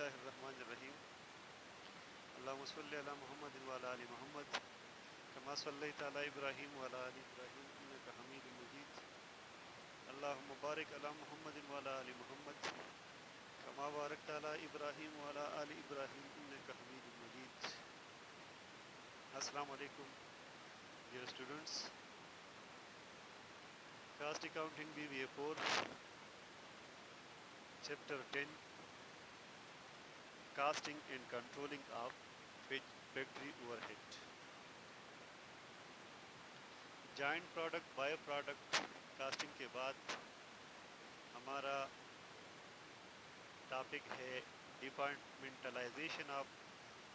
اللہ الرحمن الرحیم اللہم صلی علی محمد وعلی آل محمد کما صلیت علی ابراہیم وعلی آل ابراہیم انک حمید مجید اللہم بارک علی محمد وعلی آل محمد کما بارکت علی ابراہیم وعلی آل ابراہیم انک حمید مجید. السلام علیکم dear students. Cost Accounting BBA 4 Chapter 10 Costing and Controlling of Factory Overhead. Joint product by product costing کے بعد ہمارا ٹاپک ہے departmentalisation of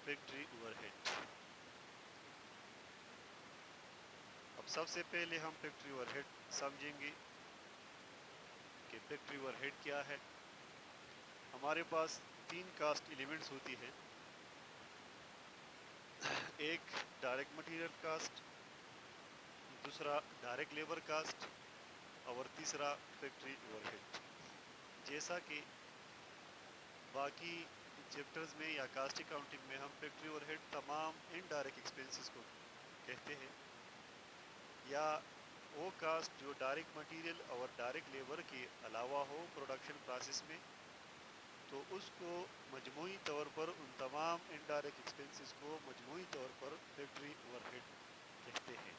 factory overhead. اب سب سے پہلے ہم فیکٹری اوور ہیڈ سمجھیں گے کہ فیکٹری اوور ہیڈ کیا ہے. ہمارے پاس 3 کاسٹ ایلیمنٹس ہوتی ہیں. ایک ڈائریکٹ مٹیریل کاسٹ، دوسرا ڈائریکٹ لیبر کاسٹ اور تیسرا فیکٹری اوور ہیڈ. جیسا کہ باقی چیپٹرز میں یا کاسٹ اکاؤنٹنگ میں ہم فیکٹری اوور ہیڈ تمام انڈائریکٹ ایکسپینسز کو کہتے ہیں، یا وہ کاسٹ جو ڈائریکٹ مٹیریل اور ڈائریکٹ لیبر کے علاوہ ہو پروڈکشن پروسیس میں، تو اس کو مجموعی طور پر ان تمام انڈائریکٹ ایکسپینسز کو مجموعی طور پر فیکٹری اوور ہیڈ کہتے ہیں.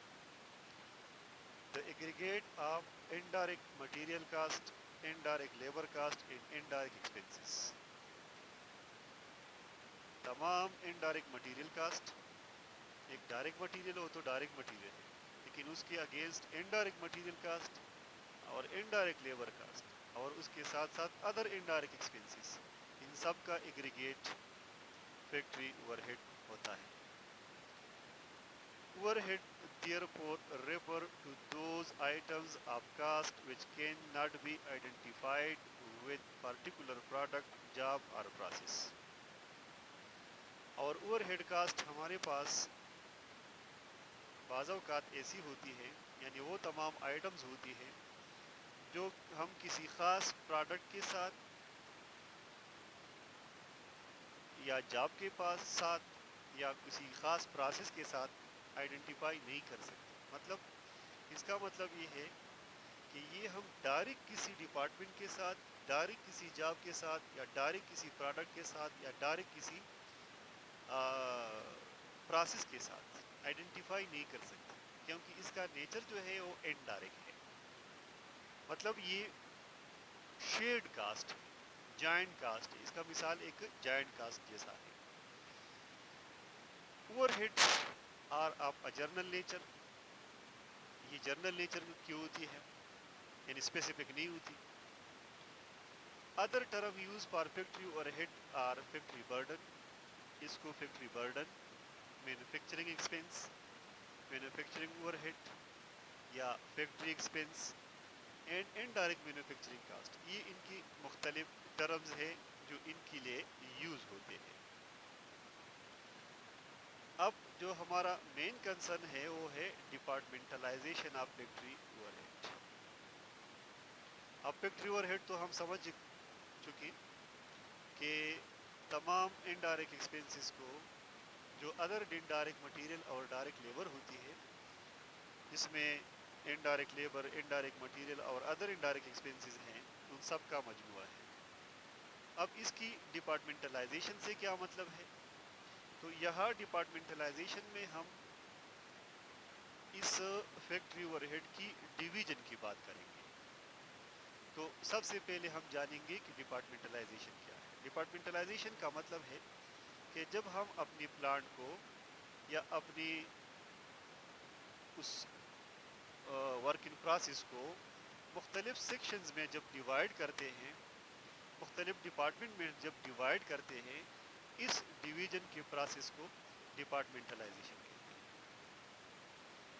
The aggregate of indirect material cost, indirect labor cost and indirect expenses. تمام انڈائریکٹ مٹیریل کاسٹ، ایک ڈائریکٹ مٹیریل ہو تو ڈائریکٹ مٹیریل ہے، لیکن اس کے اگینسٹ انڈائریکٹ مٹیریل کاسٹ اور انڈائریکٹ لیبر کاسٹ اور اس کے ساتھ ساتھ ادر انڈائریکٹ ایکسپینسز، ان سب کا ایگریگیٹ فیکٹری اوور ہیڈ ہوتا ہے. Overhead therefore refer to those items of cost which cannot be identified with particular product, job or process. اور over head cost ہمارے پاس بعض اوقات ایسی ہوتی ہے، یعنی وہ تمام آئٹمز ہوتی ہیں جو ہم کسی خاص پروڈکٹ کے ساتھ یا جاب کے پاس ساتھ یا کسی خاص پروسیس کے ساتھ آئیڈینٹیفائی نہیں کر سکتے. مطلب اس کا مطلب یہ ہے کہ یہ ہم ڈائریکٹ کسی ڈپارٹمنٹ کے ساتھ، ڈائریکٹ کسی جاب کے ساتھ یا ڈائریکٹ کسی پروڈکٹ کے ساتھ یا ڈائریکٹ کسی پروسیس کے ساتھ آئیڈینٹیفائی نہیں کر سکتے، کیونکہ اس کا نیچر جو ہے وہ انڈائریکٹ ہے. مطلب یہ شیئرڈ کاسٹ، جائنٹ کاسٹ ہے. اس کا مثال ایک جائنٹ کاسٹ جیسا ہے. Overhead are of a general nature. یہ جرنل نیچر کی ہوتی ہے، یعنی اسپیسیفک نہیں ہوتی. Other term use for factory overhead or factory burden. اس کو factory burden, manufacturing expense, manufacturing overhead یا factory expense and indirect manufacturing cost, یہ ان کی مختلف ٹرمز ہیں جو ان کے لیے یوز ہوتے ہیں. اب جو ہمارا مین کنسرن ہے وہ ہے departmentalisation of factory overhead. اب فیکٹری اوور ہیڈ تو ہم سمجھ چکے کہ تمام انڈائریکٹ ایکسپینسز کو جو ادر انڈائریکٹ مٹیریل اور ڈائریکٹ لیبر ہوتی ہے، جس میں انڈائریکٹ لیبر، انڈائریکٹ مٹیریل اور ادر انڈائریکٹ ایکسپینسز ہیں، ان سب کا مجموعہ ہے. اب اس کی ڈپارٹمنٹلائزیشن سے کیا مطلب ہے؟ تو یہاں ڈپارٹمنٹلائزیشن میں ہم اس فیکٹری اوور ہیڈ کی ڈویژن کی بات کریں گے. تو سب سے پہلے ہم جانیں گے کہ ڈپارٹمنٹلائزیشن کیا ہے. ڈپارٹمنٹلائزیشن کا مطلب ہے کہ جب ہم اپنی پلانٹ کو یا اپنی اس ورک ان پروسیس کو مختلف سیکشنز میں جب ڈیوائیڈ کرتے ہیں، مختلف ڈپارٹمنٹ میں جب ڈیوائیڈ کرتے ہیں، اس ڈویژن کے پروسیس کو ڈپارٹمنٹلائزیشن کہتے ہیں.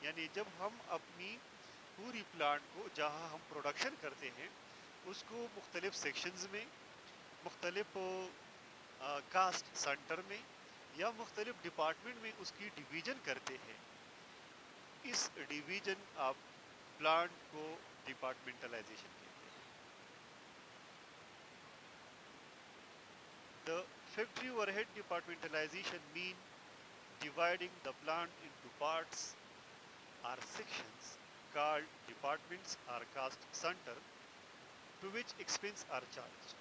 یعنی جب ہم اپنی پوری پلانٹ کو جہاں ہم پروڈکشن کرتے ہیں اس کو مختلف سیکشنز میں، مختلف کاسٹ سینٹر میں یا مختلف ڈپارٹمنٹ میں اس کی ڈویژن کرتے ہیں، اس ڈویژن آف پلانٹ کو ڈپارٹمنٹلائزیشن کہتے ہیں. The factory overhead departmentalization mean dividing the plant into parts or sections called departments or cost center to which expense are charged.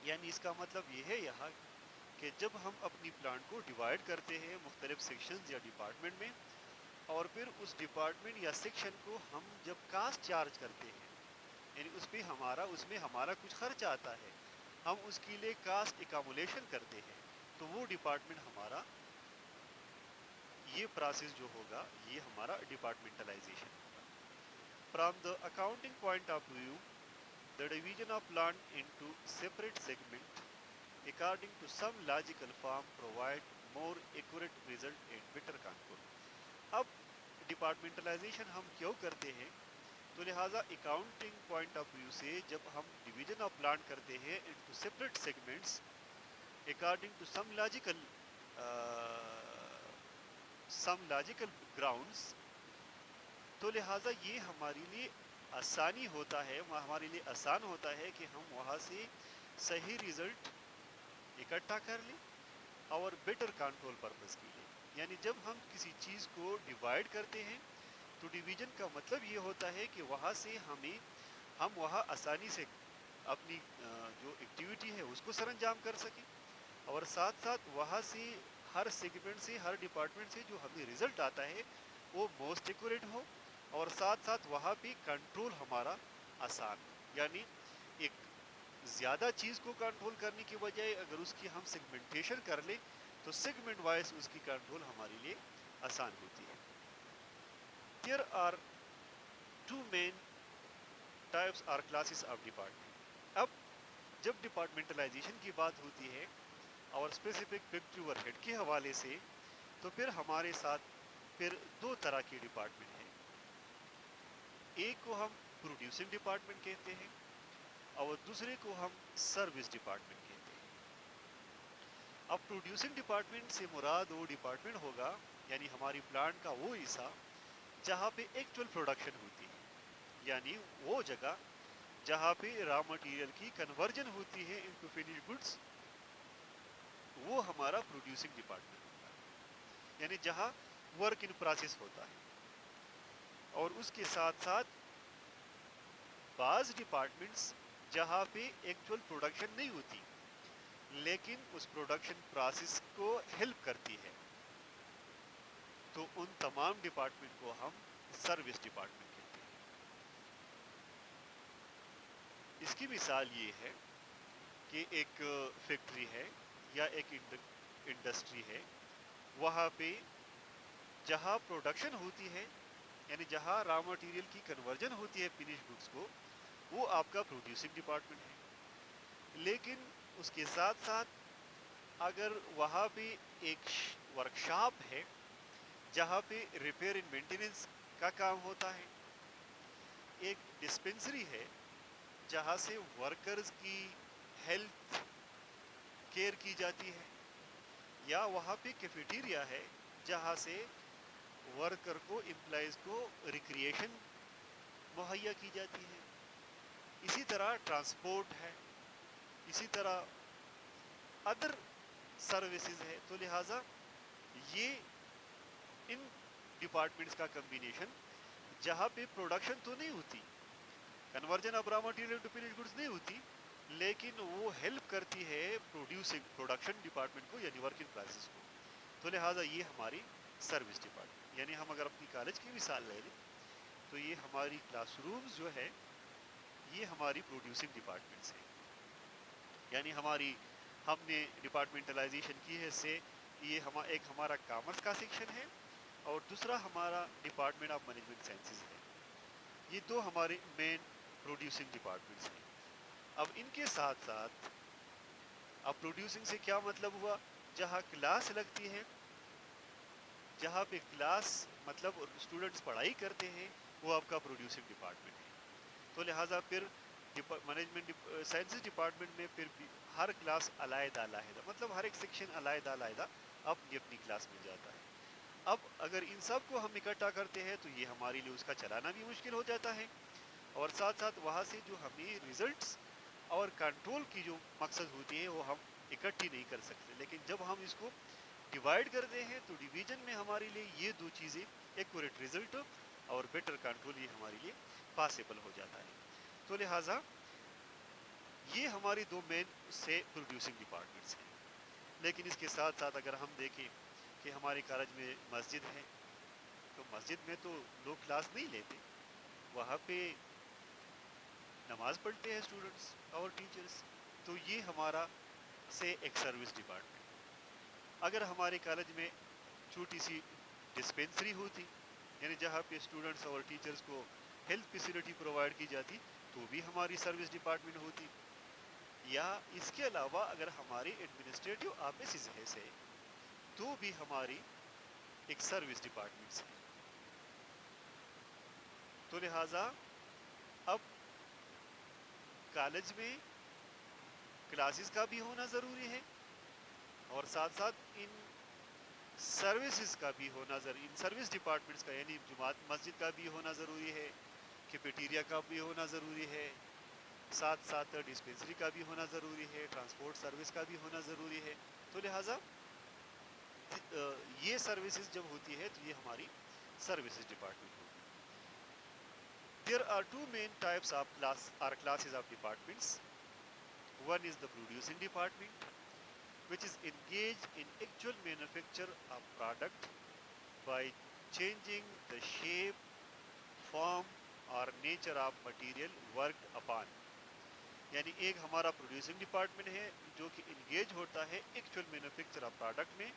یعنی اس کا مطلب یہ ہے یہاں کہ جب ہم اپنی پلانٹ کو ڈیوائڈ کرتے ہیں مختلف سیکشنز یا ڈپارٹمنٹ میں، اور پھر اس ڈپارٹمنٹ یا سیکشن کو ہم جب کاسٹ چارج کرتے ہیں، یعنی اس میں ہمارا کچھ خرچ آتا ہے، ہم اس کے لیے کاسٹ ایکامولیشن کرتے ہیں، تو وہ ڈپارٹمنٹ ہمارا، یہ پروسیس جو ہوگا یہ ہمارا ڈپارٹمنٹلائزیشن ہوگا. From the accounting point of view, the division of plant into separate segments according to some logical form provide more accurate result and better control. اب ڈپارٹمنٹلائزیشن ہم کیوں کرتے ہیں؟ تو لہٰذا اکاؤنٹنگ پوائنٹ آف ویو سے جب ہم ڈویژن آف پلانٹ کرتے ہیں into separate segments according to some logical grounds, تو لہٰذا یہ ہمارے لیے آسانی ہوتا ہے، ہمارے لیے آسان ہوتا ہے کہ ہم وہاں سے صحیح رزلٹ اکٹھا کر لیں اور بیٹر کنٹرول پرپز کے لیے. یعنی جب ہم کسی چیز کو ڈیوائڈ کرتے ہیں تو ڈویژن کا مطلب یہ ہوتا ہے کہ وہاں سے ہم وہاں آسانی سے اپنی جو ایکٹیویٹی ہے اس کو سر انجام کر سکیں، اور ساتھ ساتھ وہاں سے ہر سیگمنٹ سے، ہر ڈپارٹمنٹ سے جو ہمیں رزلٹ آتا ہے وہ موسٹ ایکوریٹ ہو، اور ساتھ ساتھ وہاں پہ کنٹرول ہمارا آسان ہو. یعنی ایک زیادہ چیز کو کنٹرول کرنے کی بجائے اگر اس کی ہم سیگمنٹیشن کر لیں تو سیگمنٹ وائز اس کی کنٹرول ہمارے لیے آسان ہوتی ہے. There are two main types or classes of department. اب جب ڈپارٹمنٹلائزیشن کی بات ہوتی ہے اور اسپیسیفک فیکٹری اوور ہیڈ کے حوالے سے، تو پھر ہمارے ساتھ پھر دو طرح کی ڈپارٹمنٹ ہیں. ایک کو ہم پروڈیوسنگ ڈپارٹمنٹ کہتے ہیں اور دوسرے کو ہم سروس ڈپارٹمنٹ کہتے ہیں. اب پروڈیوسنگ ڈپارٹمنٹ سے مراد وہ ڈپارٹمنٹ ہوگا، یعنی ہماری پلانٹ کا وہ حصہ جہاں پہ ایکچوئل پروڈکشن ہوتی ہے، یعنی وہ جگہ جہاں پہ را مٹیریل کی کنورژن ہوتی ہے انٹو فنش گڈس، وہ ہمارا پروڈیوسنگ ڈپارٹمنٹ ہوتا ہے. یعنی جہاں ورک ان پروسیس ہوتا ہے. اور اس کے ساتھ ساتھ بعض ڈپارٹمنٹس جہاں پہ ایکچوئل پروڈکشن نہیں ہوتی لیکن اس پروڈکشن پروسیس کو ہیلپ کرتی ہے، تو ان تمام ڈپارٹمنٹ کو ہم سروس ڈپارٹمنٹ کہتے ہیں. اس کی مثال یہ ہے کہ ایک فیکٹری ہے یا ایک انڈسٹری ہے، وہاں پہ جہاں پروڈکشن ہوتی ہے، یعنی جہاں را مٹیریل کی کنورژن ہوتی ہے فنش گڈس کو، وہ آپ کا پروڈیوسنگ ڈپارٹمنٹ ہے. لیکن اس کے ساتھ ساتھ اگر وہاں پہ ایک ورک شاپ ہے جہاں پہ ریپیئر اینڈ مینٹیننس کا کام ہوتا ہے، ایک ڈسپنسری ہے جہاں سے ورکرز کی ہیلتھ کیئر کی جاتی ہے، یا وہاں پہ کیفیٹیریا ہے جہاں سے ورکر کو، امپلائیز کو ریکریشن مہیا کی جاتی ہے، اسی طرح ٹرانسپورٹ ہے، اسی طرح ادر سروسز ہے. تو لہٰذا یہ ان ڈپارٹمنٹس کا کمبینیشن جہاں پہ پروڈکشن تو نہیں ہوتی، conversion of raw material to finish goods نہیں ہوتی، لیکن وہ ہیلپ کرتی ہے پروڈکشن ڈپارٹمنٹ کو، یعنی ورک ان پروسیس کو. تو لہٰذا یہ ہماری سروس ڈپارٹمنٹ. یعنی ہم اگر اپنی کالج کی مثال لے لیں تو یہ ہماری کلاس رومز جو ہے یہ ہماری پروڈیوسنگ ڈپارٹمنٹس ہیں. یعنی ہم نے ڈپارٹمنٹلائزیشن کی ہے سے یہ ایک ہمارا کامرس کا سیکشن ہے اور دوسرا ہمارا ڈپارٹمنٹ آف مینجمنٹ سائنسز ہے. یہ دو ہمارے مین پروڈیوسنگ ڈپارٹمنٹس ہیں. اب ان کے ساتھ ساتھ اب پروڈیوسنگ سے کیا مطلب ہوا؟ جہاں کلاس لگتی ہے، جہاں پہ کلاس مطلب اسٹوڈنٹس پڑھائی کرتے ہیں، وہ آپ کا پروڈیوسنگ ڈپارٹمنٹ ہے. تو لہٰذا پھر مینجمنٹ سائنسز ڈپارٹمنٹ میں پھر بھی ہر کلاس علیحدہ مطلب ہر ایک سیکشن علیحدہ اپنی کلاس میں جاتا ہے. اب اگر ان سب کو ہم اکٹھا کرتے ہیں تو یہ ہمارے لیے اس کا چلانا بھی مشکل ہو جاتا ہے، اور ساتھ ساتھ وہاں سے جو ہمیں ریزلٹس اور کنٹرول کی جو مقصد ہوتی ہے وہ ہم اکٹھی نہیں کر سکتے، لیکن جب ہم اس کو ڈیوائڈ کرتے ہیں تو ڈویژن میں ہمارے لیے یہ دو چیزیں، ایکوریٹ ریزلٹ اور بیٹر کنٹرول، یہ ہمارے لیے پاسبل ہو جاتا ہے. تو لہٰذا یہ ہماری دو مین سے پروڈیوسنگ ڈپارٹمنٹس ہیں. لیکن اس کے ساتھ ساتھ اگر ہم دیکھیں کہ ہمارے کالج میں مسجد ہے، تو مسجد میں تو لوگ کلاس نہیں لیتے، وہاں پہ نماز پڑھتے ہیں اسٹوڈنٹس اور ٹیچرس. تو یہ ہمارا سے ایک سروس ڈپارٹمنٹ. اگر ہمارے کالج میں چھوٹی سی ڈسپینسری ہوتی، یعنی جہاں پہ اسٹوڈنٹس اور ٹیچرس کو ہیلتھ فیسلٹی پرووائڈ کی جاتی، تو بھی ہماری سروس ڈپارٹمنٹ ہوتی. یا اس کے علاوہ اگر ہماری ایڈمنسٹریٹو آفیسز ہے تو بھی ہماری ایک سروس ڈپارٹمنٹس ہے. تو لہٰذا اب کالج میں کلاسز کا بھی ہونا ضروری ہے، اور ساتھ ساتھ ان سروسز کا بھی ہونا ضروری، ان سروس ڈپارٹمنٹس کا، یعنی جماعت مسجد کا بھی ہونا ضروری ہے، کیفیٹیریا کا بھی ہونا ضروری ہے، ساتھ ساتھ ڈسپینسری کا بھی ہونا ضروری ہے، ٹرانسپورٹ سروس کا بھی ہونا ضروری ہے. تو لہٰذا یہ سروسز جب ہوتی ہے تو یہ ہماری سروسز ڈپارٹمنٹ ہوتی ہے. There are two main types of classes of departments. One is the producing department, which is engaged in actual manufacture of product by changing the shape, form or nature of material worked upon. یعنی ایک ہمارا producing department ہے جو کہ engage ہوتا ہے actual manufacture of product میں،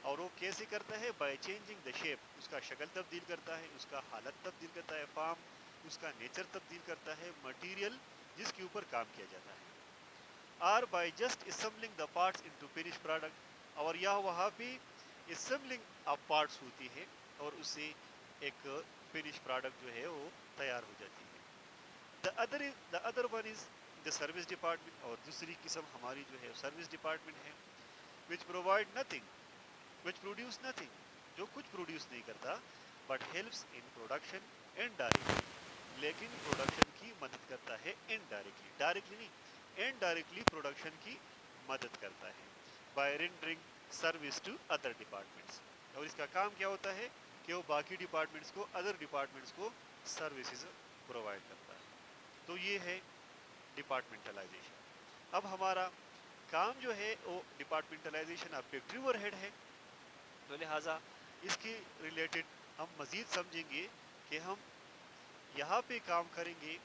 اور وہ کیسے کرتا ہے؟ بائی چینجنگ دا شیپ، اس کا شکل تبدیل کرتا ہے، اس کا حالت تبدیل کرتا ہے، فارم اس کا نیچر تبدیل کرتا ہے، مٹیریل جس کے اوپر کام کیا جاتا ہے، or by just assembling the parts into finish product, اور یا وہاں پہ اسمبلنگ آف پارٹس ہوتی ہے اور اس سے ایک فنش پروڈکٹ جو ہے وہ تیار ہو جاتی ہے. The other one is the service department, اور دوسری قسم ہماری جو ہے سروس ڈپارٹمنٹ ہے، which provide nothing which produce nothing, جو کچھ پروڈیوس نہیں کرتا، but helps in production indirectly, لیکن پروڈکشن کی مدد کرتا ہے انڈائریکٹلی، ڈائریکٹلی نہیں، انڈائریکٹلی پروڈکشن کی مدد کرتا ہے، by rendering service to other departments. اور اس کا کام کیا ہوتا ہے کہ وہ باقی ڈپارٹمنٹس کو، ادر ڈپارٹمنٹس کو سروسز پرووائڈ کرتا ہے. تو یہ ہے ڈپارٹمنٹلائزیشن. اب ہمارا کام جو ہے وہ departmentalisation of factory overhead ہے، تو لہٰذا اس کے ریلیٹڈ ہم مزید سمجھیں گے کہ ہم یہاں پہ کام کریں گے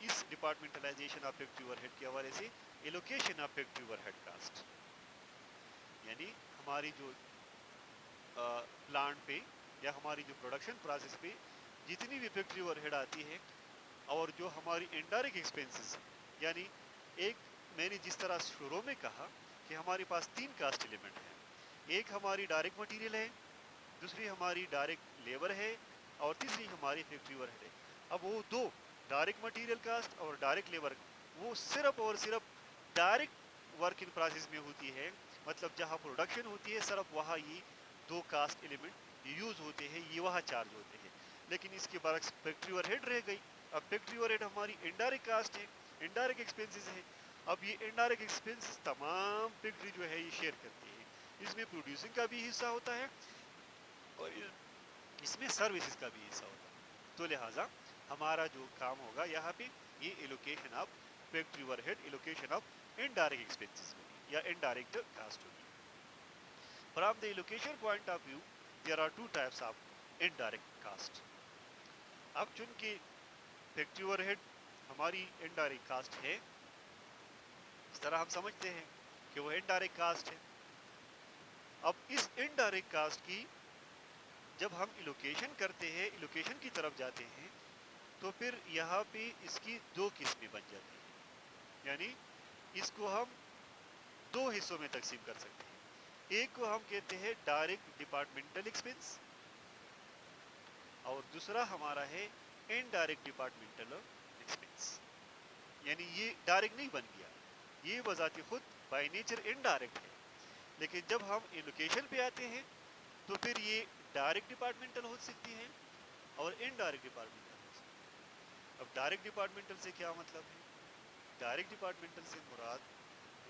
اس departmentalization of factory overhead کے حوالے سے allocation of factory overhead cost, یعنی ہماری جو پلانٹ پہ یا ہماری جو پروڈکشن پروسیس پہ جتنی بھی فیکٹری اوور ہیڈ آتی ہے، اور جو ہماری انڈائریکٹ ایکسپینسز، یعنی ایک میں نے جس طرح شروع میں کہا کہ ہمارے پاس تین کاسٹ ایلیمنٹ ہیں، ایک ہماری ڈائریکٹ مٹیریل ہے، دوسری ہماری ڈائریکٹ لیبر ہے، اور تیسری ہماری فیکٹری اوور ہیڈ ہے. اب وہ دو ڈائریکٹ مٹیریل کاسٹ اور ڈائریکٹ لیبر، وہ صرف اور صرف ڈائریکٹ ورک ان پروسیس میں ہوتی ہے، مطلب جہاں پروڈکشن ہوتی ہے صرف وہاں یہ دو کاسٹ ایلیمنٹ یوز ہوتے ہیں، یہ وہاں چارج ہوتے ہیں. لیکن اس کے برعکس فیکٹری اوور ہیڈ رہ گئی. اب فیکٹری اوور ہیڈ ہماری انڈائریکٹ کاسٹ ہے، انڈائریکٹ ایکسپینسز ہے. اب یہ انڈائریکٹ ایکسپینسز تمام فیکٹری جو ہے یہ شیئر کرتی ہے، اس میں پروڈیوسنگ کا بھی حصہ ہوتا ہے اور اس میں سروسز کا بھی حصہ ہوتا ہے. تو لہٰذا ہمارا جو کام ہوگا یہاں پہ یہ allocation of factory overhead, allocation of indirect expenses ہوگی یا انڈائریکٹ کاسٹ ہوگی. From the allocation point of view there are two types of indirect cost. اب چونکہ فیکٹری اوور ہیڈ ہماری انڈائریکٹ کاسٹ ہے، اس طرح ہم سمجھتے ہیں کہ وہ انڈائریکٹ کاسٹ ہے. اب اس انڈائریکٹ کاسٹ کی جب ہم ایلوکیشن کرتے ہیں، ایلوکیشن کی طرف جاتے ہیں، تو پھر یہاں پہ اس کی دو قسمیں بن جاتی ہیں، یعنی اس کو ہم دو حصوں میں تقسیم کر سکتے ہیں. ایک کو ہم کہتے ہیں ڈائریکٹ ڈپارٹمنٹل ایکسپینس، اور دوسرا ہمارا ہے انڈائریکٹ ڈپارٹمنٹل ایکسپینس. یعنی یہ ڈائریکٹ نہیں بن گیا، یہ بذات خود بائی نیچر انڈائریکٹ ہے، لیکن جب ہم ایلوکیشن پہ آتے ہیں تو پھر یہ ڈائریکٹ ڈپارٹمنٹل ہو سکتی ہے اور انڈائریکٹ ڈپارٹمنٹل ہو سکتی ہے. اب ڈائریکٹ ڈپارٹمنٹل سے کیا مطلب ہے؟ ڈائریکٹ ڈپارٹمنٹل سے مراد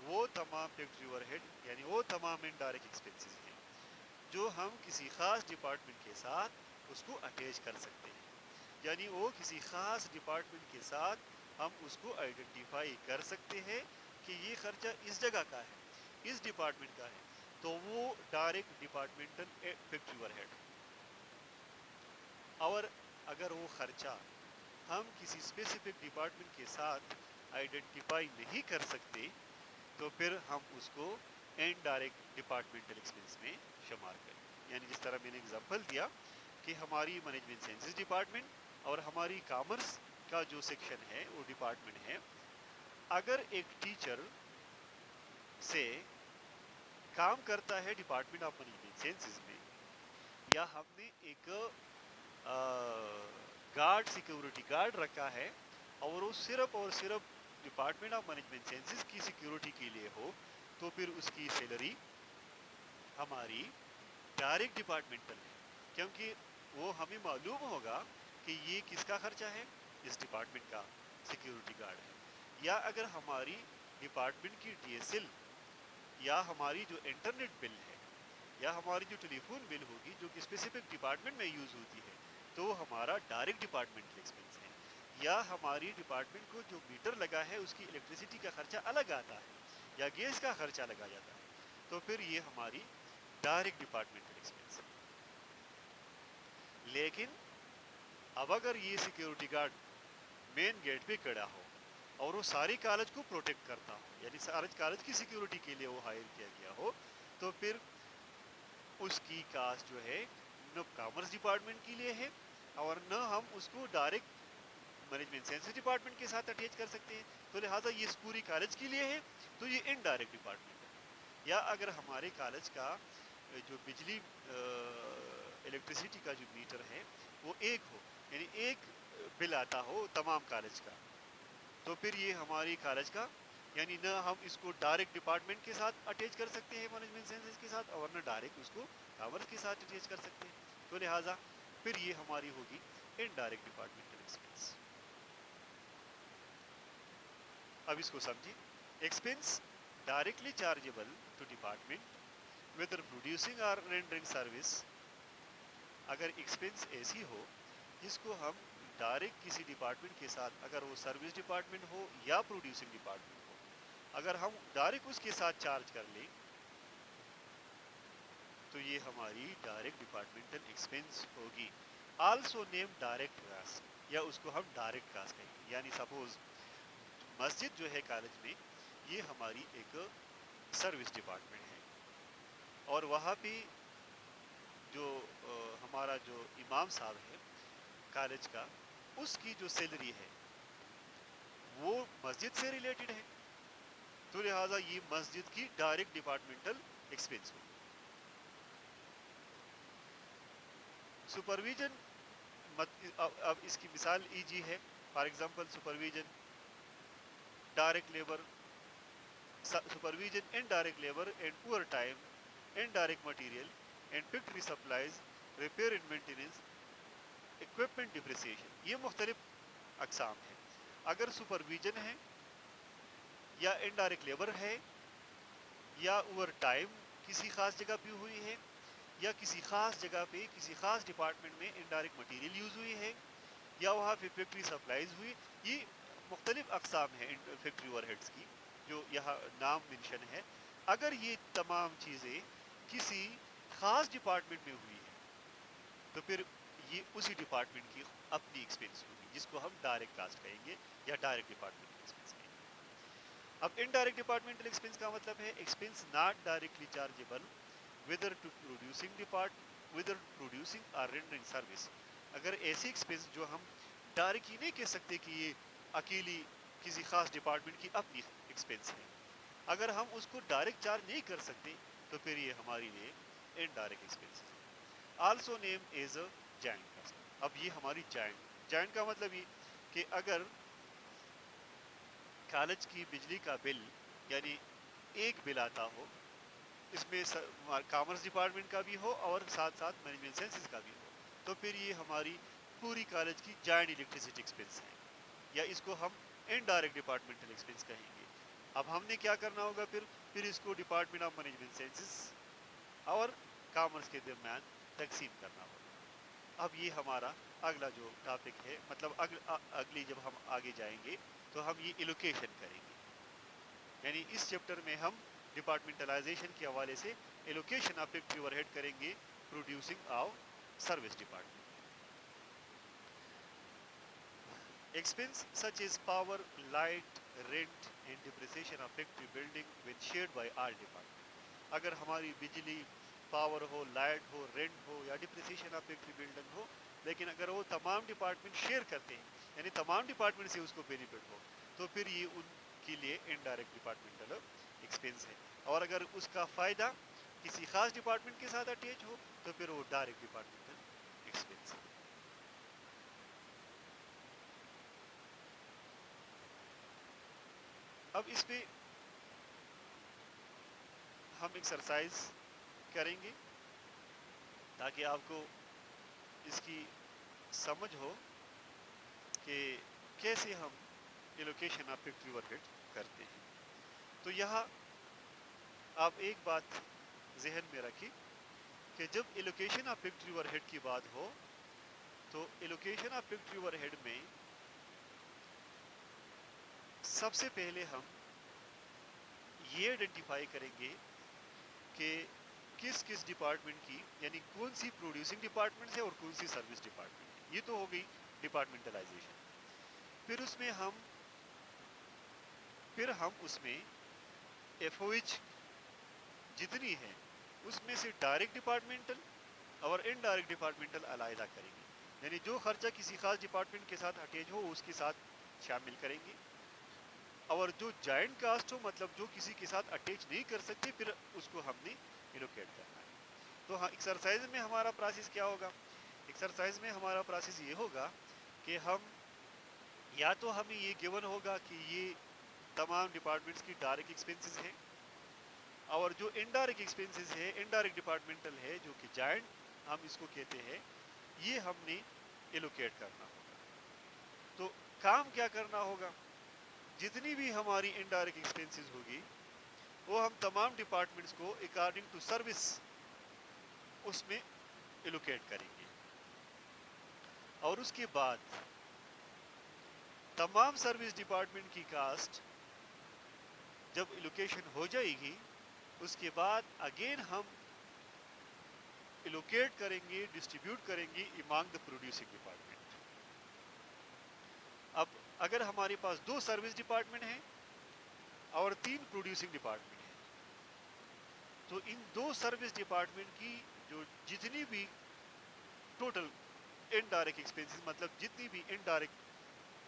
وہ تمام فیکٹری اوور ہیڈ یعنی وہ تمام انڈائریکٹ ایکسپینسز ہیں جو ہم کسی خاص ڈپارٹمنٹ کے ساتھ اس کو اٹیچ کر سکتے ہیں. یعنی وہ کسی خاص ڈپارٹمنٹ کے ساتھ ہم اس کو آئیڈینٹیفائی کر سکتے ہیں کہ یہ خرچہ اس جگہ کا ہے, اس ڈپارٹمنٹ کا ہے, تو وہ direct departmental factory overhead. اور اگر وہ خرچہ ہم کسی اسپیسیفک ڈپارٹمنٹ کے ساتھ آئیڈینٹیفائی نہیں کر سکتے تو پھر ہم اس کو انڈائریکٹ ڈپارٹمنٹل ایکسپنس میں شمار کریں. یعنی جس طرح میں نے اگزامپل دیا کہ ہماری مینجمنٹ سائنسز ڈپارٹمنٹ اور ہماری کامرس کا جو سیکشن ہے وہ ڈپارٹمنٹ ہے, اگر ایک ٹیچر سے کام کرتا ہے ڈپارٹمنٹ آف مینجمنٹ سائنسز میں, یا ہم نے ایک گارڈ سیکیورٹی گارڈ رکھا ہے اور وہ صرف اور صرف ڈپارٹمنٹ آف مینجمنٹ سائنسز کی سیکیورٹی کے لیے ہو, تو پھر اس کی سیلری ہماری ڈائریکٹ ڈپارٹمنٹل ہے, کیونکہ وہ ہمیں معلوم ہوگا کہ یہ کس کا خرچہ ہے, اس ڈپارٹمنٹ کا سیکیورٹی گارڈ ہے. یا اگر ہماری ڈپارٹمنٹ کی ڈی ایس ایل یا ہماری جو انٹرنیٹ بل ہے یا ہماری جو ٹیلی فون بل ہوگی جو کہ اسپیسیفک ڈپارٹمنٹ میں یوز ہوتی ہے, تو ہمارا ڈائریکٹ ڈپارٹمنٹل ایکسپنس ہے. یا ہماری ڈپارٹمنٹ کو جو میٹر لگا ہے اس کی الیکٹریسٹی کا خرچہ الگ آتا ہے یا گیس کا خرچہ لگا جاتا ہے, تو پھر یہ ہماری ڈائریکٹ ڈپارٹمنٹل ایکسپنس ہے. لیکن اب اگر یہ سیکیورٹی گارڈ مین گیٹ پہ کھڑا ہو اور وہ ساری کالج کو پروٹیکٹ کرتا ہو, یعنی سارے کالج کی سیکیورٹی کے لیے وہ ہائر کیا گیا ہو, تو پھر اس کی کاسٹ جو ہے نہ کامرس ڈپارٹمنٹ کے لیے ہے اور نہ ہم اس کو ڈائریکٹ مینجمنٹ سائنسز ڈپارٹمنٹ کے ساتھ اٹیچ کر سکتے ہیں. تو لہٰذا یہ اس پوری کالج کے لیے ہے, تو یہ انڈائریکٹ ڈپارٹمنٹ ہے. یا اگر ہمارے کالج کا جو بجلی الیکٹریسٹی کا جو میٹر ہے وہ ایک ہو, یعنی ایک بل آتا ہو تمام کالج کا, تو پھر یہ ہماری کالج کا, یعنی نہ ہم اس کو ڈائریکٹ ڈپارٹمنٹ کے ساتھ اٹیچ کر سکتے ہیں مینجمنٹ سائنسز کے ساتھ, اور نہ ڈائریکٹ اس کو کامرس کے ساتھ اٹیچ کر سکتے ہیں. تو لہٰذا پھر یہ ہماری ہوگی انڈائریکٹ ڈپارٹمنٹل ایکسپنس. اب اس کو سمجھیں. Expense directly chargeable to department whether producing or rendering service. اگر ایکسپنس ایسی ہو جس کو ہم ڈائریکٹ کسی ڈپارٹمنٹ کے ساتھ, اگر وہ سروس ڈپارٹمنٹ ہو یا پروڈیوسنگ ڈپارٹمنٹ ہو, اگر ہم ڈائریکٹ اس کے ساتھ چارج کر لیں تو یہ ہماری ڈائریکٹ ڈپارٹمنٹل ایکسپنس ہوگی. آلسو نیم ڈائریکٹ کاسٹ, یا اس کو ہم ڈائریکٹ کاسٹ کہیں گے. یعنی سپوز مسجد جو ہے کالج میں, یہ ہماری ایک سروس ڈپارٹمنٹ ہے, اور وہاں پہ جو ہمارا جو امام صاحب ہے کالج کا, اس کی جو سیلری ہے وہ مسجد سے ریلیٹڈ ہے, تو لہٰذا یہ مسجد کی ڈائریکٹ ڈپارٹمنٹل ایکسپنس ہوگی. سپرویژن, اب اس کی مثال ایجی ہے. For example supervision direct labour, supervision indirect labor and overtime, indirect material and factory supplies, repair and maintenance, equipment depreciation. یہ مختلف اقسام ہیں. اگر سپرویژن ہے یا انڈائریکٹ لیبر ہے یا اوور ٹائم کسی خاص جگہ پہ ہوئی ہے یا کسی خاص جگہ پہ کسی خاص ڈپارٹمنٹ میں انڈائریکٹ مٹیریل یوز ہوئی ہے یا وہاں پہ فیکٹری سپلائز ہوئی, یہ مختلف اقسام ہیں فیکٹری اوور ہیڈس کی جو یہاں نام منشن ہے. اگر یہ تمام چیزیں کسی خاص ڈپارٹمنٹ میں ہوئی ہے تو پھر یہ اسی ڈپارٹمنٹ کی اپنی ایکسپنس ہوگی, جس کو ہم ڈائریکٹ کاسٹ کہیں گے یا ڈائریکٹ ڈپارٹمنٹ ایکسپنس کہیں گے. اب انڈائریکٹ ڈپارٹمنٹل ایکسپنس کا مطلب ہے expense not directly chargeable whether to producing or rendering service. اگر ایسی ایکسپنس جو ہم ڈائریکٹ ہی نہیں کہہ سکتے کہ یہ اکیلی کسی خاص ڈپارٹمنٹ کی اپنی ایکسپنس ہے, اگر ہم اس کو ڈائریکٹ چارج نہیں کر سکتے تو پھر یہ ہمارے لیے انڈائریکٹ ایکسپنس ہے. Also name as a joint cost. اب یہ ہماری جائنٹ کا مطلب یہ کہ اگر کالج کی بجلی کا بل یعنی ایک بل آتا ہو, اس میں کامرس ڈپارٹمنٹ کا بھی ہو اور ساتھ ساتھ مینجمنٹ سائنسز کا بھی ہو, تو پھر یہ ہماری پوری کالج کی جائنٹ الیکٹریسٹی ایکسپنس ہے, یا اس کو ہم انڈائریکٹ ڈپارٹمنٹل ایکسپنس کہیں گے. اب ہم نے کیا کرنا ہوگا پھر اس کو ڈپارٹمنٹ آف مینجمنٹ سائنسز اور کامرس کے درمیان تقسیم کرنا ہوگا. اب یہ ہمارا اگلا جو ٹاپک ہے، مطلب اگلی جب ہم آگے جائیں گے تو ہم یہ ایلوکیشن کریں گے. یعنی اس چیپٹر میں ہم ڈپارٹمنٹلائزیشن کے حوالے سے allocation of factory overhead کریں گے producing of service department. Expense such as power, light, rent and depreciation of factory building when shared by all departments. اگر ہماری بجلی، پاور ہو، لائٹ ہو، رینٹ ہو یا ڈپریسیشن آف فیکٹری بلڈنگ ہو، لیکن اگر وہ تمام ڈپارٹمنٹ شیئر کرتے ہیں، یعنی تمام ڈپارٹمنٹ سے اس کو بینیفٹ ہو، تو پھر یہ ان کے لیے انڈائریکٹ ڈپارٹمنٹل ایکسپینس ہے. اور اگر اس کا فائدہ کسی خاص ڈپارٹمنٹ کے ساتھ اٹیچ ہو تو پھر وہ ڈائریکٹ ڈپارٹمنٹل ایکسپینس ہے. اب اس پہ ہم ایکسرسائز کریں گے تاکہ آپ کو اس کی سمجھ ہو کہ کیسے ہم allocation of factory overhead کرتے ہیں. تو یہاں آپ ایک بات ذہن میں رکھیں کہ جب allocation of factory overhead کی بات ہو تو allocation of factory overhead میں سب سے پہلے ہم یہ آئیڈینٹیفائی کریں گے کہ کس کس ڈپارٹمنٹ کی، یعنی کون سی پروڈیوسنگ ڈپارٹمنٹ ہے اور کون سی سروس ڈپارٹمنٹ ہے. یہ تو ہو گئی ڈپارٹمنٹلائزیشن. پھر ہم اس میں ایف او ایچ جتنی ہے اس میں سے ڈائریکٹ ڈپارٹمنٹل اور انڈائریکٹ ڈپارٹمنٹل علیحدہ کریں گے. یعنی جو خرچہ کسی خاص ڈپارٹمنٹ کے ساتھ اٹیچ ہو اس کے ساتھ شامل کریں گے، اور جو جوائنٹ کاسٹ ہو، مطلب جو کسی کے ساتھ اٹیچ نہیں کر سکتے، پھر اس کو ہم نے ایلوکیٹ کرنا ہے. تو ہاں، ایکسرسائز میں ہمارا پروسیس کیا ہوگا؟ ایکسرسائز میں ہمارا پروسیس یہ ہوگا کہ ہم یا تو ہمیں یہ گیون ہوگا کہ یہ تمام ڈپارٹمنٹس کی ڈائریکٹ ایکسپینسز ہیں، اور جو انڈائریکٹ ایکسپینسز ہے، انڈائریکٹ ڈپارٹمنٹل ہے، جو کہ جوائنٹ ہم اس کو کہتے ہیں، یہ ہم نے ایلوکیٹ کرنا ہوگا. تو کام کیا کرنا ہوگا؟ جتنی بھی ہماری انڈائریکٹ ایکسپینسز ہوگی وہ ہم تمام ڈپارٹمنٹس کو اکارڈنگ ٹو سروس اس میں ایلوکیٹ کریں گے. اور اس کے بعد تمام سروس ڈپارٹمنٹ کی کاسٹ جب ایلوکیشن ہو جائے گی، اس کے بعد اگین ہم ایلوکیٹ کریں گے، ڈسٹریبیوٹ کریں گے امانگ دا پروڈیوسنگ ڈپارٹمنٹ. اب اگر ہمارے پاس 2 سروس ڈپارٹمنٹ ہیں اور 3 پروڈیوسنگ ڈپارٹمنٹ ہیں، تو ان 2 سروس ڈپارٹمنٹ کی جو جتنی بھی ٹوٹل انڈائریکٹ ایکسپینسز، مطلب جتنی بھی انڈائریکٹ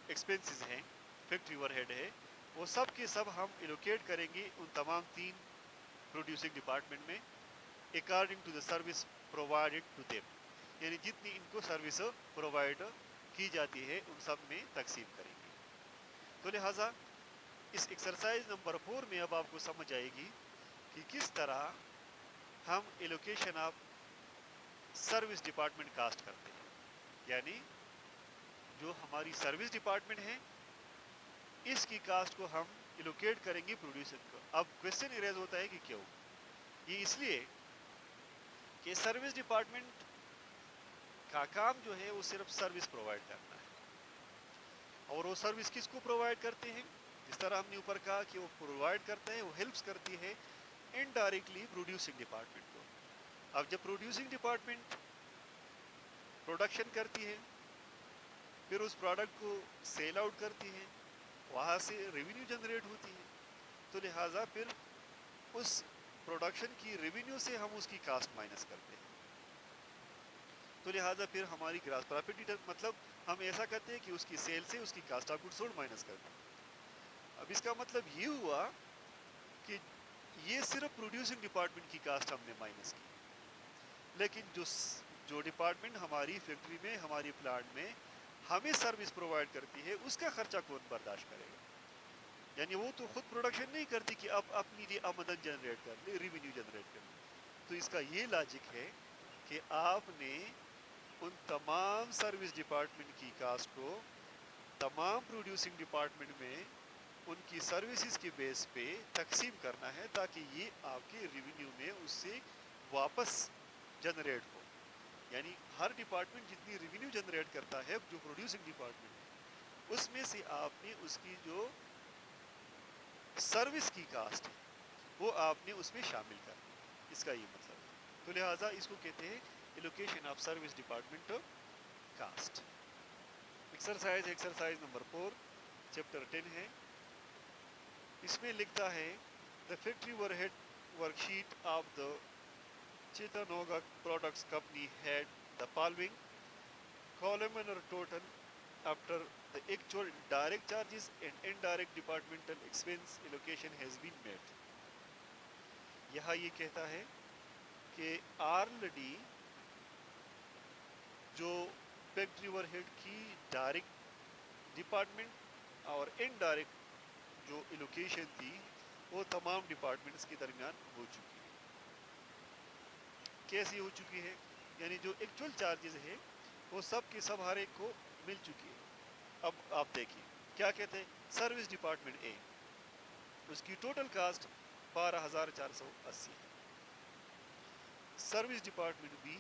ایکسپینسز ہیں، فیکٹری اوور ہیڈ ہے، وہ سب کے سب ہم ایلوکیٹ کریں گے ان تمام 3 پروڈیوسنگ ڈپارٹمنٹ میں according to the service provided to them. یعنی جتنی ان کو سروس پرووائڈ کی جاتی ہے ان سب میں تقسیم کریں گے. تو لہٰذا اس ایکسرسائز نمبر 4 میں اب آپ کو سمجھ آئے گی کہ کس طرح ہم allocation of service department cost کرتے ہیں. یعنی جو ہماری سروس ڈپارٹمنٹ ہے اس کی کاسٹ کو ہم ایلوکیٹ کریں گے پروڈیوسر کو. اب کوشچن ریز ہوتا ہے کہ کیوں؟ یہ اس لیے کہ سروس ڈپارٹمنٹ کا کام جو ہے وہ صرف سروس پرووائڈ کرنا ہے، اور وہ سروس کس کو پرووائڈ کرتے ہیں؟ جس طرح ہم نے اوپر کہا کہ وہ پرووائڈ کرتا ہے، وہ ہیلپس کرتی ہے انڈائریکٹلی پروڈیوسنگ ڈپارٹمنٹ کو. اب جب پروڈیوسنگ ڈپارٹمنٹ پروڈکشن کرتی ہے، پھر اس پروڈکٹ کو سیل آؤٹ کرتی ہے، وہاں سے ریونیو جنریٹ ہوتی ہے، تو لہٰذا پھر اس پروڈکشن کی ریونیو سے ہم اس کی کاسٹ مائنس کرتے ہیں. تو لہٰذا پھر ہماری گراس پروفٹ، مطلب ہم ایسا کرتے ہیں کہ اس کی سیل سے اس کی cost of good sold minus کرتے ہیں. اب اس کا مطلب یہ ہوا کہ یہ صرف پروڈیوسنگ ڈپارٹمنٹ کی کاسٹ ہم نے مائنس کی، لیکن جو ڈپارٹمنٹ ہماری فیکٹری میں، ہماری پلانٹ میں ہمیں سروس پرووائڈ کرتی ہے، اس کا خرچہ کون برداشت کرے گا؟ یعنی وہ تو خود پروڈکشن نہیں کرتی کہ اب اپنی لیے آمدن جنریٹ کر لے، ریونیو جنریٹ کر لے. تو اس کا یہ لاجک ہے کہ آپ نے ان تمام سروس ڈپارٹمنٹ کی کاسٹ کو تمام پروڈیوسنگ ڈپارٹمنٹ میں ان کی سروسز کے بیس پہ تقسیم کرنا ہے تاکہ یہ آپ کے ریونیو میں اس سے واپس جنریٹ ہو. یعنی ہر ڈپارٹمنٹ جتنی ریونیو جنریٹ کرتا ہے جو پروڈیوسنگ ڈپارٹمنٹ ہے اس میں سے آپ نے اس کی جو سروس کی کاسٹ ہے وہ آپ نے اس میں شامل کرنا. اس کا یہ مطلب ہے. تو لہٰذا اس کو کہتے ہیں allocation of service department cost. Exercise number 4 chapter 10 ہے. اس میں لکھتا ہے the factory overhead work sheet of the Chattanooga products company had the following columnar total after the actual direct charges and indirect departmental expense allocation has been made. یہاں یہ کہتا ہے کہ آلریڈی جو فیکٹری اوور ہیڈ کی direct department اور indirect جو allocation تھی وہ تمام ڈپارٹمنٹس کے درمیان ہو چکی ہے. کیسی ہو چکی ہے؟ یعنی جو ایکچوئل چارجز ہے وہ سب کے سب ہر ایک کو مل چکی ہے. اب آپ دیکھیے کیا کہتے ہیں. سروس ڈپارٹمنٹ اے اس کی ٹوٹل کاسٹ 12,480 ہے. سروس ڈپارٹمنٹ بی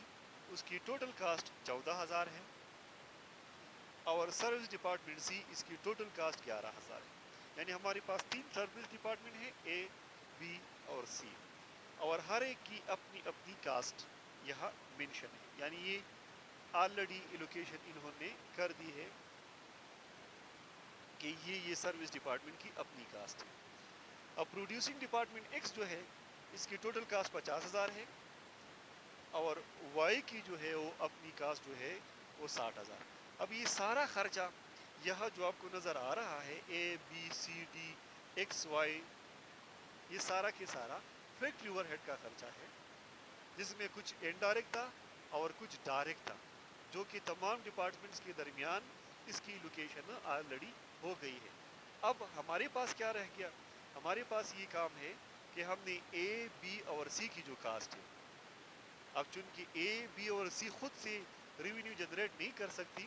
اس کی ٹوٹل کاسٹ 14,000 ہے. اور سروس ڈپارٹمنٹ سی اس کی ٹوٹل کاسٹ 11,000 ہے. یعنی ہمارے پاس 3 سروس ڈپارٹمنٹ ہیں اے بی اور سی اور ہر ایک کی اپنی اپنی کاسٹ یہاں مینشن ہے. یعنی یہ آلریڈی ایلوکیشن انہوں نے کر دی ہے کہ یہ سروس ڈپارٹمنٹ کی اپنی کاسٹ ہے. اب پروڈیوسنگ ڈپارٹمنٹ ایکس جو ہے اس کی ٹوٹل کاسٹ 50,000 ہے اور وائی کی جو ہے وہ اپنی کاسٹ جو ہے وہ 60,000. اب یہ سارا خرچہ یہاں جو آپ کو نظر آ رہا ہے A B C D X Y یہ سارا کے سارا فیکٹری اوور ہیڈ کا خرچہ ہے جس میں کچھ انڈائریکٹ تھا اور کچھ ڈائریکٹ تھا جو کہ تمام ڈپارٹمنٹس کے درمیان اس کی لوکیشن آلریڈی ہو گئی ہے. اب ہمارے پاس کیا رہ گیا؟ ہمارے پاس یہ کام ہے کہ ہم نے اے بی اور سی کی جو کاسٹ ہے اب چونکہ اے بی اور سی خود سے ریونیو جنریٹ نہیں کر سکتی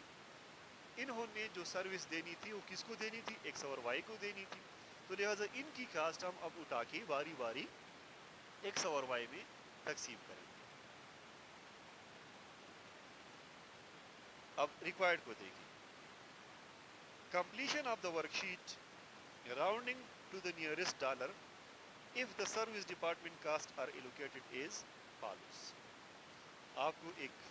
انہوں نے جو سروس دینی تھی وہ کس کو دینی تھی؟ ایکس اور وائی کو دینی تھی. تو لہٰذا ان کی کاسٹ ہم اب اٹھا کے باری باری ایکس اور وائی میں تقسیم کریں گے. اب ریکوائرڈ کو دیکھیں. completion of the worksheet rounding to the nearest dollar if the service department costs are allocated as follows. آپ کو ایک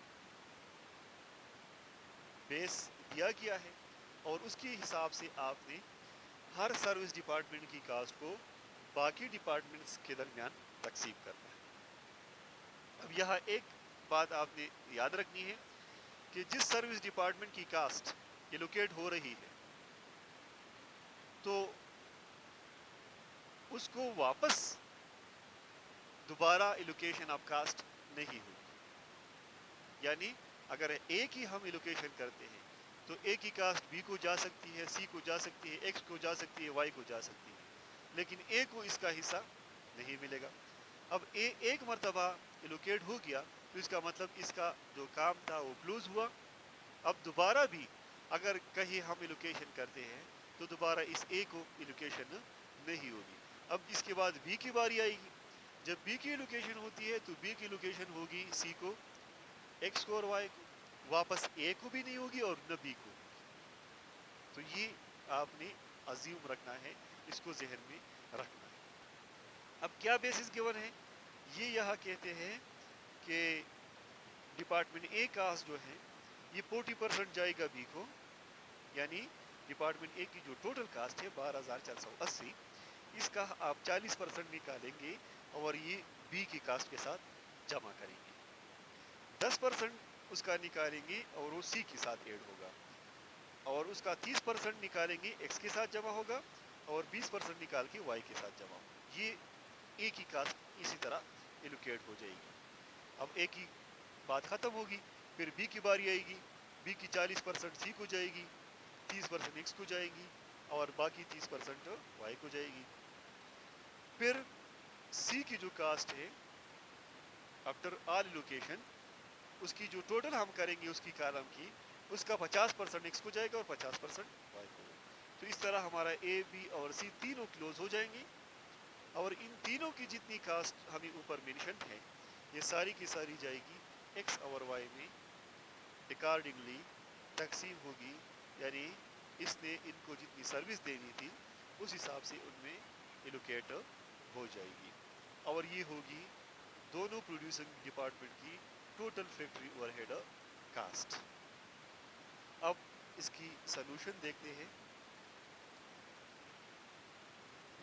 بیس دیا گیا ہے اور اس کے حساب سے آپ نے ہر سروس ڈپارٹمنٹ کی کاسٹ کو باقی ڈپارٹمنٹس کے درمیان تقسیم کرنا ہے. اب یہاں ایک بات آپ نے یاد رکھنی ہے کہ جس سروس ڈپارٹمنٹ کی کاسٹ ایلوکیٹ ہو رہی ہے تو اس کو واپس دوبارہ ایلوکیشن آف کاسٹ نہیں ہوگی. یعنی اگر اے کی ہم ایلوکیشن کرتے ہیں تو اے کی کاسٹ بی کو جا سکتی ہے سی کو جا سکتی ہے ایکس کو جا سکتی ہے وائی کو جا سکتی ہے لیکن اے کو اس کا حصہ نہیں ملے گا. اب اے ایک مرتبہ ایلوکیٹ ہو گیا تو اس کا مطلب اس کا جو کام تھا وہ کلوز ہوا. اب دوبارہ بھی اگر کہیں ہم ایلوکیشن کرتے ہیں تو دوبارہ اس اے کو ایلوکیشن نہیں ہوگی. اب اس کے بعد بی کی باری آئے گی. جب بی کی ایلوکیشن ہوتی ہے تو بی کی ایلوکیشن ہوگی سی کو ایکس کو اور وائی کو. واپس اے کو بھی نہیں ہوگی اور نہ بی کو. تو یہ آپ نے عزیم رکھنا ہے اس کو ذہن میں رکھنا ہے. اب کیا بیسس گیون ہے؟ یہ یہاں کہتے ہیں کہ ڈپارٹمنٹ اے کاسٹ جو ہے یہ 40% جائے گا بی کو. یعنی ڈپارٹمنٹ اے کی جو ٹوٹل کاسٹ ہے 12,480 اس کا آپ 40% نکالیں گے اور یہ بی کی کاسٹ کے ساتھ جمع کریں گے. 10% اس کا نکالیں گے اور وہ سی کے ساتھ ایڈ ہوگا اور اس کا 30% نکالیں گے ایکس کے ساتھ جمع ہوگا اور 20% نکال کے وائی کے ساتھ جمع ہوگا. یہ اے کی کاسٹ اسی طرح ایلوکیٹ ہو جائے گی. اب اے کی بات ختم ہوگی پھر بی کی باری آئے گی. بی کی 40% سی کو جائے گی 30% ایکس کو جائے گی اور باقی 30% وائی کو جائے گی. پھر سی کی جو کاسٹ ہے آفٹر آل ایلوکیشن اس کی جو ٹوٹل ہم کریں گے اس کی کالم کی اس کا 50% ایکس کو جائے گا اور 50% وائی کو جائے گا. تو تو اس طرح ہمارا اے بی اور سی تینوں کلوز ہو جائیں گے، اور ان تینوں کی جتنی کاسٹ ہمیں اوپر مینشن ہے یہ ساری کی ساری جائے گی ایکس اور وائی میں اکارڈنگلی تقسیم ہوگی، یعنی اس نے ان کو جتنی سروس دینی تھی اس حساب سے ان میں ایلوکیٹ ہو جائے گی، اور یہ ہوگی دونوں پروڈیوسنگ ڈپارٹمنٹ کی total factory overhead cost. اب اس کی سلوشن دیکھتے ہیں،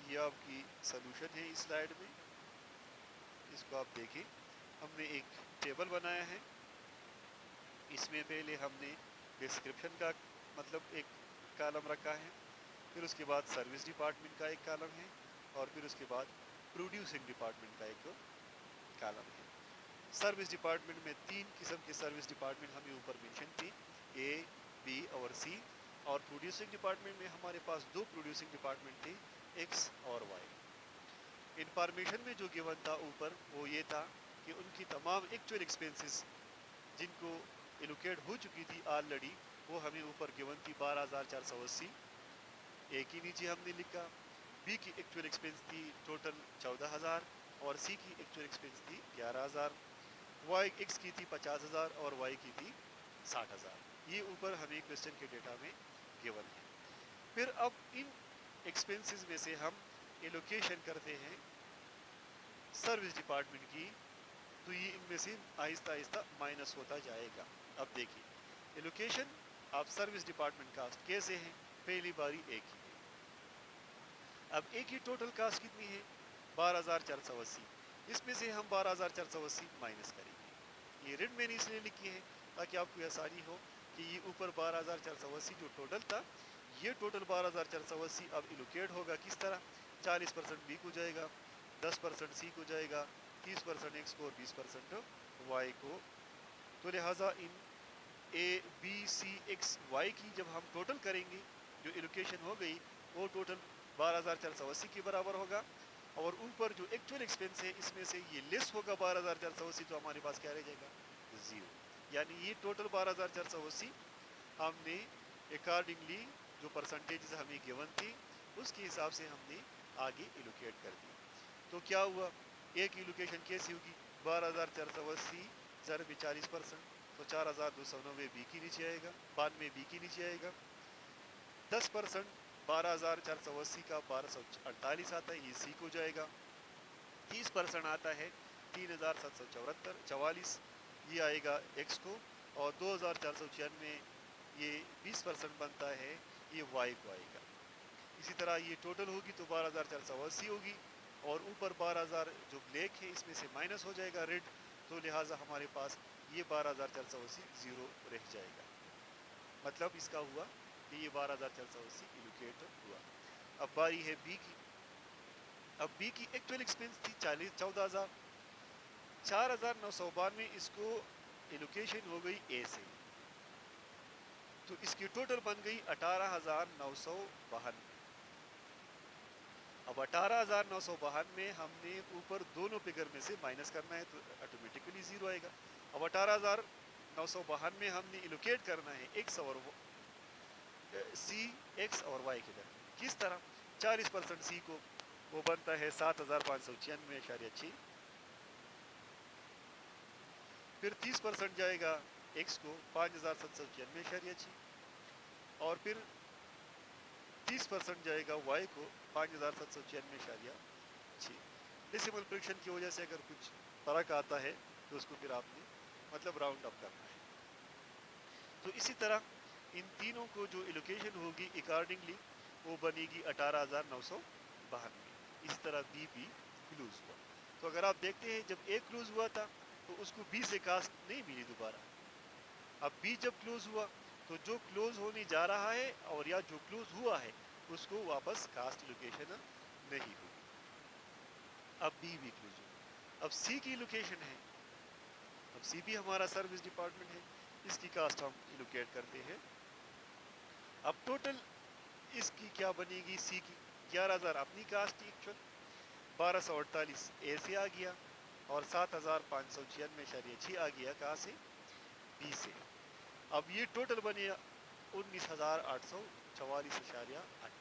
یہ آپ کی سلوشن ہے اس سلائیڈ میں، اس کو آپ دیکھیں۔ ہم نے ایک ٹیبل بنایا ہے، اس میں پہلے ہم نے ڈسکرپشن کا مطلب ایک کالم رکھا ہے، پھر اس کے بعد سروس ڈپارٹمنٹ کا ایک کالم ہے، اور پھر اس کے بعد پروڈیوسنگ ڈپارٹمنٹ کا ایک کالم ہے۔ سروس ڈپارٹمنٹ میں تین قسم کے سروس ڈپارٹمنٹ ہمیں اوپر مینشن تھی، اے بی اور سی، اور پروڈیوسنگ ڈپارٹمنٹ میں ہمارے پاس دو پروڈیوسنگ ڈپارٹمنٹ تھے، ایکس اور وائی۔ انفارمیشن میں جو گیون تھا اوپر وہ یہ تھا کہ ان کی تمام ایکچوئل ایکسپینسز جن کو ایلوکیٹ ہو چکی تھی آلریڈی وہ ہمیں اوپر گیون تھی 12,480، اے کی نیچے ہم نے لکھا، بی کی ایکچوئل ایکسپینس تھی ٹوٹل 14,000 اور سی کی ایکچوئل ایکسپینس تھی 11,000، وائی ایکس کی تھی 50,000 اور وائی کی تھی 60,000۔ یہ اوپر ہمیں کوشچن کے ڈیٹا میں گیون ہے۔ پھر اب ان ایکسپینسز میں سے ہم ایلوکیشن کرتے ہیں سروس ڈپارٹمنٹ کی، تو یہ ان میں سے آہستہ آہستہ مائنس ہوتا جائے گا۔ اب دیکھیے allocation of service department cost کیسے ہیں، پہلی باری اے کی ہے، اب اے کی ٹوٹل کاسٹ کتنی ہے 12,480، اس میں سے ہم 12,480 مائنس کریں گے۔ یہ ریڈ میں نے اس لیے لکھی ہے تاکہ آپ کو آسانی ہو کہ یہ اوپر 12,480 جو ٹوٹل تھا، یہ ٹوٹل 12,480 اب ایلوکیٹ ہوگا کس طرح، 40% بی کو جائے گا، 10% سی کو جائے گا، 30% ایکس کو اور 20% وائی کو۔ تو لہٰذا ان اے بی سی ایکس وائی کی جب ہم ٹوٹل کریں گے جو ایلوکیشن ہو گئی وہ ٹوٹل 12,480 کے برابر ہوگا، اور اوپر جو ایکچوئل ایکسپینس ہے اس میں سے یہ لیس ہوگا 12,480، تو ہمارے پاس کیا رہ جائے گا، زیرو۔ یعنی یہ ٹوٹل 12,480 ہم نے اکارڈنگلی جو پرسنٹیجز ہمیں گیون تھی اس کے حساب سے ہم نے آگے ایلوکیٹ کر دی۔ تو کیا ہوا، ایک ایلوکیشن کیسی ہوگی، 12,480 ضرب 40%، تو 4,290 بی کی نیچے آئے گا، 92 بی کی نیچے آئے گا، 10% 12,480 کا 1248 آتا ہے، یہ سی کو جائے گا، 30% آتا ہے 3,744 یہ آئے گا ایکس کو، اور 2,496 یہ 20% بنتا ہے، یہ وائی کو آئے گا۔ اسی طرح یہ ٹوٹل ہوگی تو 12,480 ہوگی، اور اوپر 12,000 جو بلیک ہے اس میں سے مائنس ہو جائے گا ریڈ، تو لہٰذا ہمارے پاس یہ 12,480 زیرو رہ جائے گا۔ مطلب اس کا ہوا کہ یہ 12,480 ایلوکیٹ ہوا۔ اب باری ہے بی کی، اب بی کی ایکچوئل ایکسپینس تھی 14,000، 4,992 اس کو ایلوکیشن ہو گئی اے سے، تو اس کی ٹوٹل بن گئی 18,992۔ اب 18,992 میں ہم نے اوپر دونوں فگر میں سے مائنس کرنا ہے تو آٹومیٹکلی زیرو آئے گا۔ اب 18,992 میں ہم نے ایلوکیٹ کرنا ہے ایکس اور سی، ایکس اور وائی کے درمیان، کس طرح، 40% سی کو وہ بنتا ہے 7,596.6، پھر 30% جائے گا ایکس کو 5,796.6، اور پھر 30% جائے گا وائی کو 5,796.6۔ ڈیسیمل فریکشن کی وجہ سے اگر کچھ فرق آتا ہے تو اس کو پھر آپ نے مطلب راؤنڈ اپ کرنا ہے۔ تو اسی طرح ان تینوں کو جو ایلوکیشن ہوگی اکارڈنگلی وہ بنے گی 18,992۔ اسی طرح بی بھی کلوز ہوا، تو اگر آپ دیکھتے ہیں جب اے کلوز ہوا تھا تو اس کو بی سے کاسٹ نہیں ملی دوبارہ، اب بی جب کلوز ہوا تو جو کلوز ہونے جا رہا ہے اور یا جو کلوز ہوا ہے اس کو واپس کاسٹ لوکیشن نہیں ہوگی۔ اب بی بھی کلوز ہوگا، اب سی کی لوکیشن ہے، اب سی بھی ہمارا سروس ڈپارٹمنٹ ہے، اس کی کاسٹ ہم لوکیٹ کرتے ہیں۔ اب ٹوٹل اس کی کیا بنے گی، سی کی 11,000 اپنی کاسٹ تھی ایکچوئل، 1248 اے سے آ گیا، اور 7,596.6 آ گیا کہاں سے، بی سے۔ اب یہ ٹوٹل بنے 19,844.8۔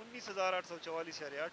19,844.8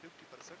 50%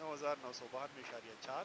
9,992.4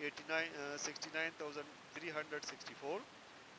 69,364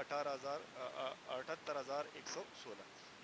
78,116।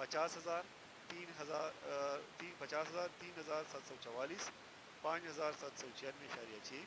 50,000, 3,744, 5,796.6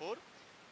4।